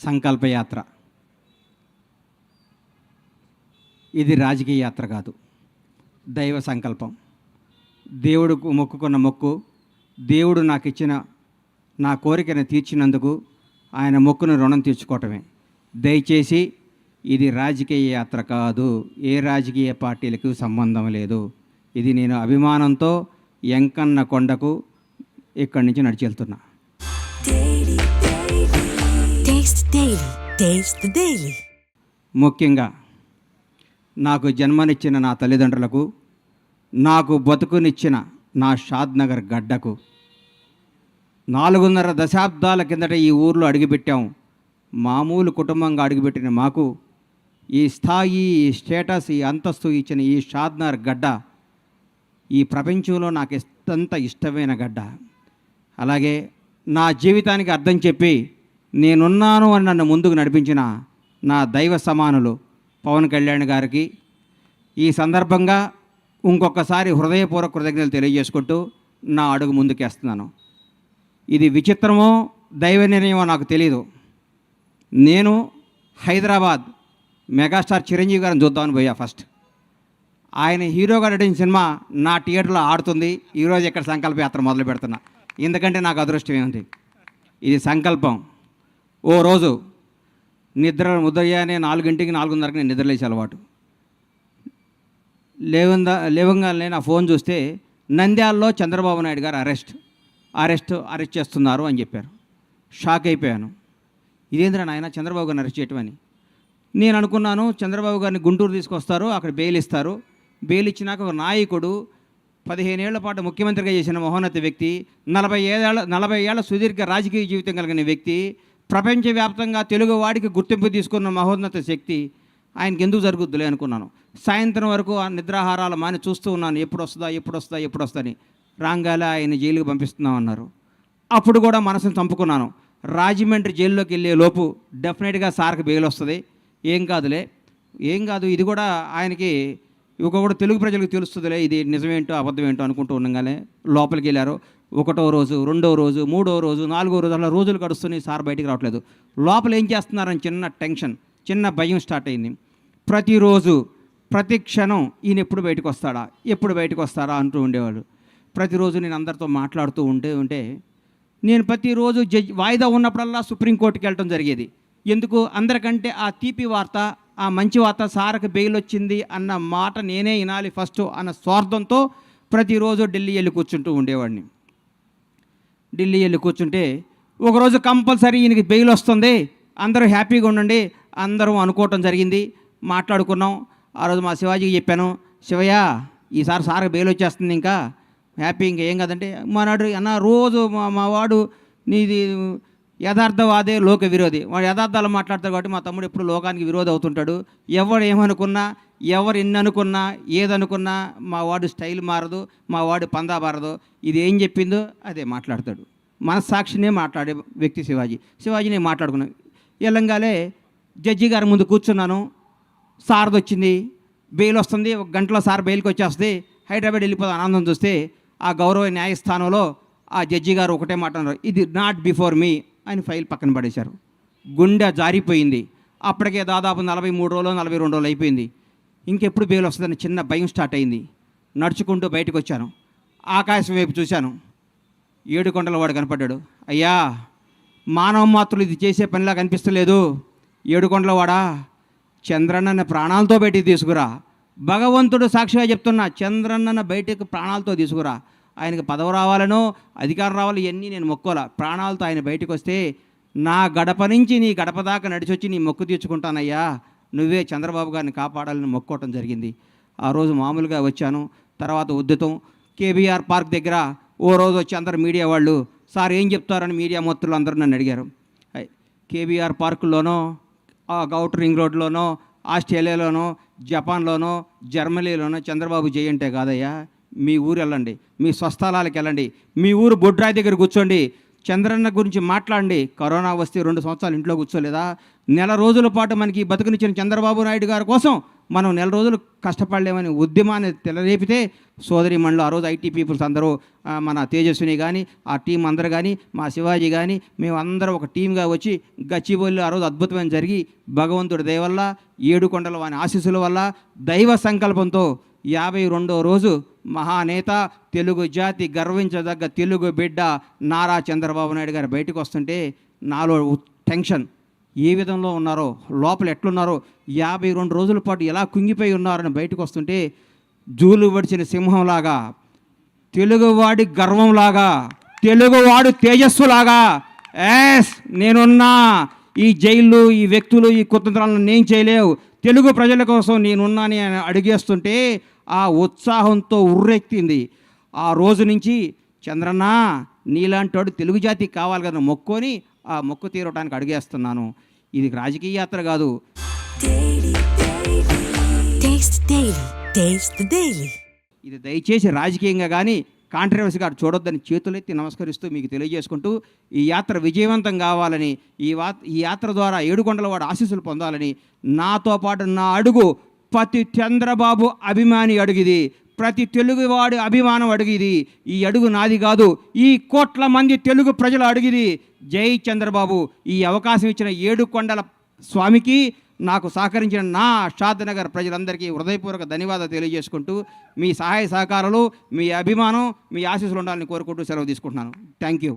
సంకల్పయాత్ర. ఇది రాజకీయ యాత్ర కాదు, దైవ సంకల్పం. దేవుడుకు మొక్కుకున్న మొక్కు, దేవుడు నాకు ఇచ్చిన నా కోరికను తీర్చినందుకు ఆయన మొక్కును రుణం తీర్చుకోవటమే. దయచేసి ఇది రాజకీయ యాత్ర కాదు, ఏ రాజకీయ పార్టీలకు సంబంధం లేదు. ఇది నేను అభిమానంతో ఎంకన్న కొండకు ఇక్కడి నుంచి నడిచి వెళ్తున్నా. ముఖ్యంగా నాకు జన్మనిచ్చిన నా తల్లిదండ్రులకు, నాకు బతుకునిచ్చిన నా షాద్నగర్ గడ్డకు, 4.5 దశాబ్దాల కిందట ఈ ఊర్లో అడుగుపెట్టాం. మామూలు కుటుంబంగా అడుగుపెట్టిన మాకు ఈ స్థాయి, ఈ స్టేటస్, ఈ అంతస్తు ఇచ్చిన ఈ షాద్నగర్ గడ్డ ఈ ప్రపంచంలో నాకు ఎంత ఇష్టమైన గడ్డ. అలాగే నా జీవితానికి అర్థం చెప్పి నేనున్నాను అని నన్ను ముందుకు నడిపించిన నా దైవ సమానులు పవన్ కళ్యాణ్ గారికి ఈ సందర్భంగా ఇంకొకసారి హృదయపూర్వక కృతజ్ఞతలు తెలియజేసుకుంటూ నా అడుగు ముందుకేస్తున్నాను. ఇది విచిత్రమో దైవ నిర్ణయమో నాకు తెలియదు. నేను హైదరాబాద్ మెగాస్టార్ చిరంజీవి గారిని చూద్దామని పోయా. ఫస్ట్ ఆయన హీరోగా నటించిన సినిమా నా థియేటర్లో ఆడుతుంది. ఈరోజు ఇక్కడ సంకల్ప యాత్ర మొదలు పెడుతున్నా. ఎందుకంటే నాకు అదృష్టం ఏముంది, ఇది సంకల్పం. ఓ రోజు ఉదయాన్నే 4 4:30 నేను నిద్రలేసే అలవాటు. లేవంగానే నా ఫోన్ చూస్తే నంద్యాలలో చంద్రబాబు నాయుడు గారు అరెస్ట్ చేస్తున్నారు అని చెప్పారు. షాక్ అయిపోయాను. ఇదేంద్రా నాయన చంద్రబాబు గారిని అరెస్ట్ చేయటమని నేను అనుకున్నాను. చంద్రబాబు గారిని గుంటూరు తీసుకొస్తారు, అక్కడ బెయిల్ ఇస్తారు. బెయిల్ ఇచ్చినాక ఒక నాయకుడు 15 ఏళ్ల పాటు ముఖ్యమంత్రిగా చేసిన మహోన్నత వ్యక్తి, 40 ఏళ్ల సుదీర్ఘ రాజకీయ జీవితం కలిగిన వ్యక్తి, ప్రపంచవ్యాప్తంగా తెలుగు వాడికి గుర్తింపు తీసుకున్న మహోన్నత శక్తి, ఆయనకి ఎందుకు జరుగుద్దులే అనుకున్నాను. సాయంత్రం వరకు ఆ నిద్రాహారాలు మాని చూస్తూ ఉన్నాను, ఎప్పుడు వస్తుందని. రాంగాల ఆయన జైలుకి పంపిస్తున్నామన్నారు. అప్పుడు కూడా మనసును చంపుకున్నాను. రాజమండ్రి జైల్లోకి వెళ్ళే లోపు డెఫినెట్గా సార్కి బెయిల్ వస్తుంది, ఏం కాదు ఇది కూడా ఆయనకి కూడా తెలుగు ప్రజలకు తెలుస్తుందిలే, ఇది నిజమేంటో అబద్ధమేంటో అనుకుంటూ ఉండగానే లోపలికి వెళ్ళారు. 1వ రోజు, 2వ రోజు, 3వ రోజు, 4వ రోజు, అలా రోజులు గడుస్తున్నాయి. సార్ బయటికి రావట్లేదు. లోపల ఏం చేస్తున్నారని చిన్న టెన్షన్, చిన్న భయం స్టార్ట్ అయింది. ప్రతిరోజు, ప్రతి క్షణం ఈయన ఎప్పుడు బయటకు వస్తాడా అంటూ ఉండేవాళ్ళు. ప్రతిరోజు నేను అందరితో మాట్లాడుతూ ఉంటే నేను ప్రతిరోజు వాయిదా ఉన్నప్పుడల్లా సుప్రీంకోర్టుకి వెళ్ళటం జరిగేది. ఎందుకు? అందరికంటే ఆ తీపి వార్త, ఆ మంచి వార్త, సార్కి బెయిల్ వచ్చింది అన్న మాట నేనే వినాలి ఫస్ట్ అన్న స్వార్థంతో ప్రతిరోజు ఢిల్లీ వెళ్ళి కూర్చుంటూ ఉండేవాడిని. ఢిల్లీ వెళ్ళి కూర్చుంటే ఒకరోజు కంపల్సరీ ఈయనకి బెయిల్ వస్తుంది, అందరూ హ్యాపీగా ఉండండి అందరూ అనుకోవటం జరిగింది. మాట్లాడుకున్నాం. ఆ రోజు మా శివాజీకి చెప్పాను, శివయ్య ఈసారి సార్కి బెయిల్ వచ్చేస్తుంది, ఇంకా హ్యాపీ, ఇంకా ఏం కాదంటే మానాడు అన్న రోజు మా వాడు నీది యథార్థవాదే లోక విరోధి, వాడు యథార్థాలు మాట్లాడతాడు కాబట్టి మా తమ్ముడు ఎప్పుడు లోకానికి విరోధి అవుతుంటాడు. ఎవరు ఏమనుకున్నా, ఎవరు ఎన్ని అనుకున్నా, ఏదనుకున్నా మా వాడు స్టైల్ మారదు, మా వాడు పందా మారదు. ఇది ఏం చెప్పిందో అదే మాట్లాడతాడు. మనస్సాక్షినే మాట్లాడే వ్యక్తి శివాజీని మాట్లాడుకున్నాను. ఎల్లంగాలే జడ్జి గారి ముందు కూర్చున్నాను. సార్ది వచ్చింది, బెయిల్ వస్తుంది. 1 గంటలో సార్ బెయిల్కి వచ్చేస్తుంది. హైదరాబాద్ వెళ్ళిపోతే ఆనందం చూస్తే ఆ గౌరవ న్యాయస్థానంలో ఆ జడ్జి గారు ఒకటే మాట అన్నారు, ఇది నాట్ బిఫోర్ మీ అని ఫైల్ పక్కన పడేశారు. గుండె జారిపోయింది. అప్పటికే దాదాపు 43 రోజులు 42 రోజులు అయిపోయింది. ఇంకెప్పుడు బెయిల్ వస్తుందని చిన్న భయం స్టార్ట్ అయింది. నడుచుకుంటూ బయటకు వచ్చాను. ఆకాశం వైపు చూశాను. 7 కొండల వాడు కనపడ్డాడు. అయ్యా, మానవ మాత్రులు ఇది చేసే పనిలా కనిపిస్తలేదు. 7 కొండల వాడా, చంద్రన్నని ప్రాణాలతో బయటికి తీసుకురా. భగవంతుడు సాక్షిగా చెప్తున్నా, చంద్రన్నను బయటకు ప్రాణాలతో తీసుకురా. ఆయనకు పదవి రావాలనో అధికారం రావాలి, ఇవన్నీ నేను మొక్కోలా. ప్రాణాలతో ఆయన బయటకు వస్తే నా గడప నుంచి నీ గడప దాకా నడిచొచ్చి నీ మొక్కు తీర్చుకుంటానయ్యా, నువ్వే చంద్రబాబు గారిని కాపాడాలని మొక్కోవటం జరిగింది. ఆ రోజు మామూలుగా వచ్చాను. తర్వాత ఉద్యతం కేబీఆర్ పార్క్ దగ్గర ఓ రోజు వచ్చి అందరు మీడియా వాళ్ళు, సార్ ఏం చెప్తారని మీడియా మొత్తులు అందరూ నన్ను అడిగారు. కేబీఆర్ పార్కుల్లోనో, ఔటర్ రింగ్ రోడ్లోనో, ఆస్ట్రేలియాలోనో, జపాన్లోనో, జర్మనీలోనో చంద్రబాబు జై అంటే కాదయ్యా, మీ ఊరు వెళ్ళండి, మీ స్వస్థలాలకు వెళ్ళండి, మీ ఊరు బొడ్రాయి దగ్గర కూర్చోండి, చంద్రన్న గురించి మాట్లాడండి. కరోనా వస్తే 2 సంవత్సరాలు ఇంట్లో కూర్చోలేదా? నెల రోజుల పాటు మనకి బతుకునిచ్చిన చంద్రబాబు నాయుడు గారి కోసం మనం నెల రోజులు కష్టపడలేమని ఉద్యమాన్ని తెలరేపితే సోదరిమణులు ఆ రోజు ఐటీ పీపుల్స్ అందరూ మన తేజస్విని కానీ ఆ టీం అందరూ కానీ మా శివాజీ కానీ మేమందరం ఒక టీంగా వచ్చి గచ్చిబౌలిలో ఆ రోజు అద్భుతమైన జరిగి భగవంతుడి దయ వల్ల ఏడుకొండల వాని ఆశీస్సుల వల్ల దైవ సంకల్పంతో 52వ రోజు మహానేత తెలుగు జాతి గర్వించదగ్గ తెలుగు బిడ్డ నారా చంద్రబాబు నాయుడు గారు బయటకు వస్తుంటే నాలో టెన్షన్, ఏ విధంలో ఉన్నారో లోపల ఎట్లున్నారో 52 రోజుల పాటు ఎలా కుంగిపోయి ఉన్నారని బయటకు వస్తుంటే జూలు పడిచిన సింహంలాగా, తెలుగువాడి గర్వంలాగా, తెలుగువాడు తేజస్సులాగా నేనున్నా, ఈ జైళ్ళు ఈ వ్యక్తులు ఈ కుతంత్రాలను నేను చేయలేవు, తెలుగు ప్రజల కోసం నేనున్నాని అని అడిగేస్తుంటే ఆ ఉత్సాహంతో ఉర్రెక్కింది. ఆ రోజు నుంచి చంద్రన్న నీలాంటి వాడు తెలుగు జాతికి కావాలి కదా మొక్కొని ఆ మొక్కు తీరటానికి అడిగేస్తున్నాను. ఇది రాజకీయ యాత్ర కాదు. ఇది దయచేసి రాజకీయంగా కానీ కాంట్రవర్సీగా చూడొద్దని చేతులెత్తి నమస్కరిస్తూ మీకు తెలియజేసుకుంటూ ఈ యాత్ర విజయవంతం కావాలని, ఈ యాత్ర ద్వారా ఏడుకొండలవాడు ఆశీస్సులు పొందాలని, నాతో పాటు నా అడుగు ప్రతి చంద్రబాబు అభిమాని అడుగుది, ప్రతి తెలుగువాడి అభిమానం అడుగుది. ఈ అడుగు నాది కాదు, ఈ కోట్ల మంది తెలుగు ప్రజలు అడుగుది. జై చంద్రబాబు. ఈ అవకాశం ఇచ్చిన ఏడుకొండల స్వామికి, నాకు సహకరించిన నా షాద్నగర్ ప్రజలందరికీ హృదయపూర్వక ధన్యవాదాలు తెలియజేసుకుంటూ మీ సహాయ సహకారాలు, మీ అభిమానం, మీ ఆశీస్సులు ఉండాలని కోరుకుంటూ సెలవు తీసుకుంటున్నాను. Thank you.